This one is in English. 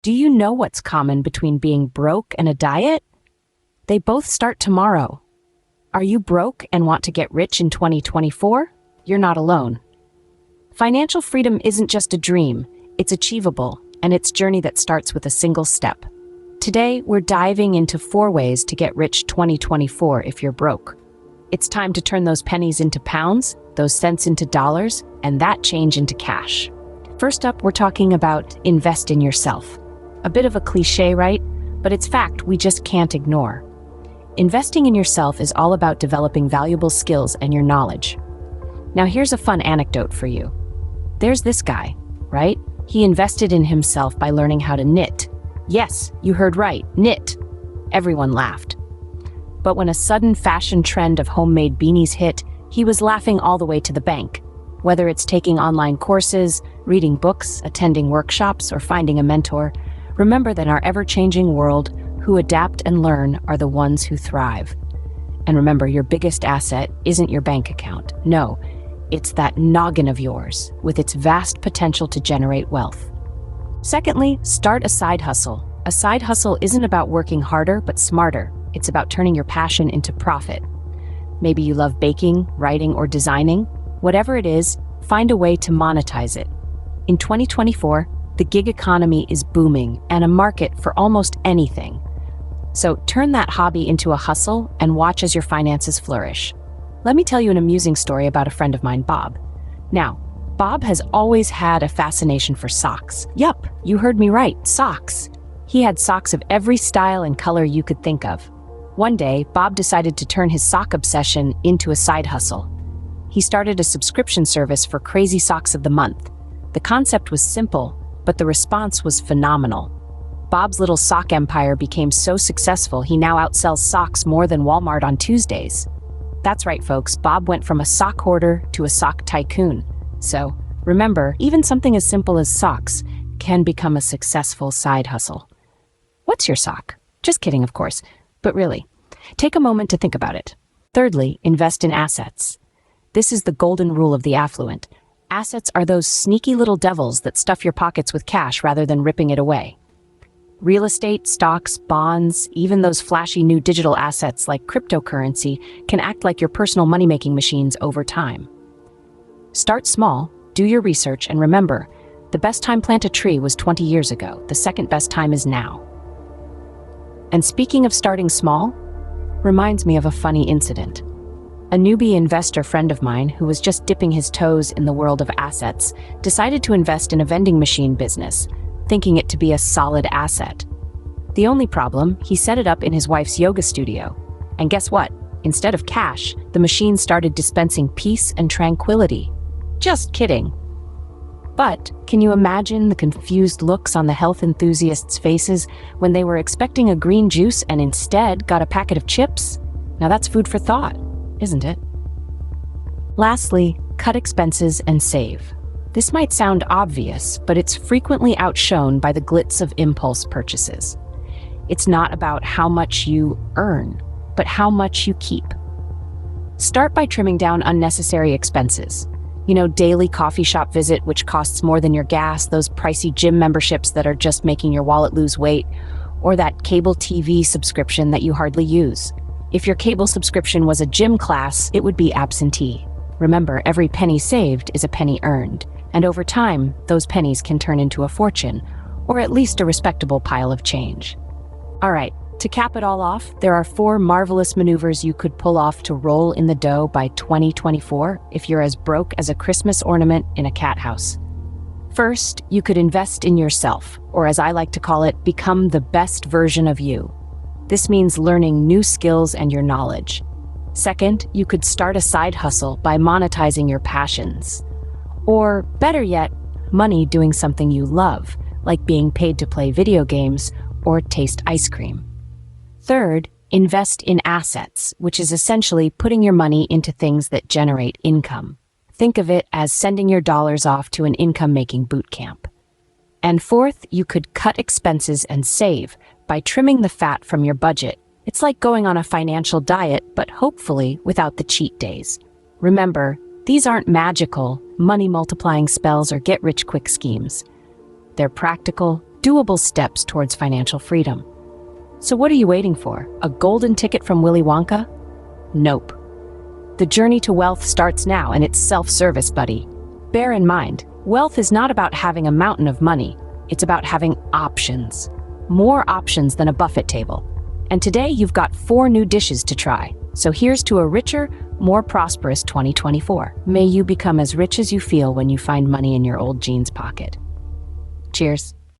Do you know what's common between being broke and a diet? They both start tomorrow. Are you broke and want to get rich in 2024? You're not alone. Financial freedom isn't just a dream, it's achievable, and it's a journey that starts with a single step. Today, we're diving into 4 ways to get rich 2024 if you're broke. It's time to turn those pennies into pounds, those cents into dollars, and that change into cash. First up, we're talking about invest in yourself. A bit of a cliche, right? But it's fact we just can't ignore. Investing in yourself is all about developing valuable skills and your knowledge. Now here's a fun anecdote for you. There's this guy, right? He invested in himself by learning how to knit. Yes, you heard right, knit. Everyone laughed. But when a sudden fashion trend of homemade beanies hit, he was laughing all the way to the bank. Whether it's taking online courses, reading books, attending workshops, or finding a mentor, remember that in our ever-changing world, who adapt and learn are the ones who thrive. And remember, your biggest asset isn't your bank account. No, it's that noggin of yours, with its vast potential to generate wealth. Secondly, start a side hustle. A side hustle isn't about working harder, but smarter. It's about turning your passion into profit. Maybe you love baking, writing, or designing. Whatever it is, find a way to monetize it. In 2024, the gig economy is booming and a market for almost anything. So turn that hobby into a hustle and watch as your finances flourish. Let me tell you an amusing story about a friend of mine, Bob. Now, Bob has always had a fascination for socks. Yup, you heard me right, socks. He had socks of every style and color you could think of. One day, Bob decided to turn his sock obsession into a side hustle. He started a subscription service for Crazy Socks of the Month. The concept was simple, but the response was phenomenal. Bob's little sock empire became so successful he now outsells socks more than Walmart on Tuesdays. That's right, folks, Bob went from a sock hoarder to a sock tycoon. So, remember, even something as simple as socks can become a successful side hustle. What's your sock? Just kidding, of course, but really, take a moment to think about it. Thirdly, invest in assets. This is the golden rule of the affluent. Assets are those sneaky little devils that stuff your pockets with cash rather than ripping it away. Real estate, stocks, bonds, even those flashy new digital assets like cryptocurrency can act like your personal money-making machines over time. Start small, do your research, and remember, the best time to plant a tree was 20 years ago. The second best time is now. And speaking of starting small, reminds me of a funny incident. A newbie investor friend of mine who was just dipping his toes in the world of assets decided to invest in a vending machine business, thinking it to be a solid asset. The only problem, he set it up in his wife's yoga studio. And guess what? Instead of cash, the machine started dispensing peace and tranquility. Just kidding. But can you imagine the confused looks on the health enthusiasts' faces when they were expecting a green juice and instead got a packet of chips? Now that's food for thought, isn't it? Lastly, cut expenses and save. This might sound obvious, but it's frequently outshone by the glitz of impulse purchases. It's not about how much you earn, but how much you keep. Start by trimming down unnecessary expenses. Daily coffee shop visit, which costs more than your gas, those pricey gym memberships that are just making your wallet lose weight, or that cable TV subscription that you hardly use. If your cable subscription was a gym class, it would be absentee. Remember, every penny saved is a penny earned. And over time, those pennies can turn into a fortune, or at least a respectable pile of change. All right, to cap it all off, there are 4 marvelous maneuvers you could pull off to roll in the dough by 2024 if you're as broke as a Christmas ornament in a cat house. First, you could invest in yourself, or as I like to call it, become the best version of you. This means learning new skills and your knowledge. Second, you could start a side hustle by monetizing your passions. Or, better yet, money doing something you love, like being paid to play video games or taste ice cream. Third, invest in assets, which is essentially putting your money into things that generate income. Think of it as sending your dollars off to an income-making boot camp. And fourth, you could cut expenses and save by trimming the fat from your budget. It's like going on a financial diet, but hopefully without the cheat days. Remember, these aren't magical, money-multiplying spells or get-rich-quick schemes. They're practical, doable steps towards financial freedom. So what are you waiting for? A golden ticket from Willy Wonka? Nope. The journey to wealth starts now, and it's self-service, buddy. Bear in mind, wealth is not about having a mountain of money. It's about having options. More options than a buffet table. And today you've got 4 new dishes to try. So here's to a richer, more prosperous 2024. May you become as rich as you feel when you find money in your old jeans pocket. Cheers.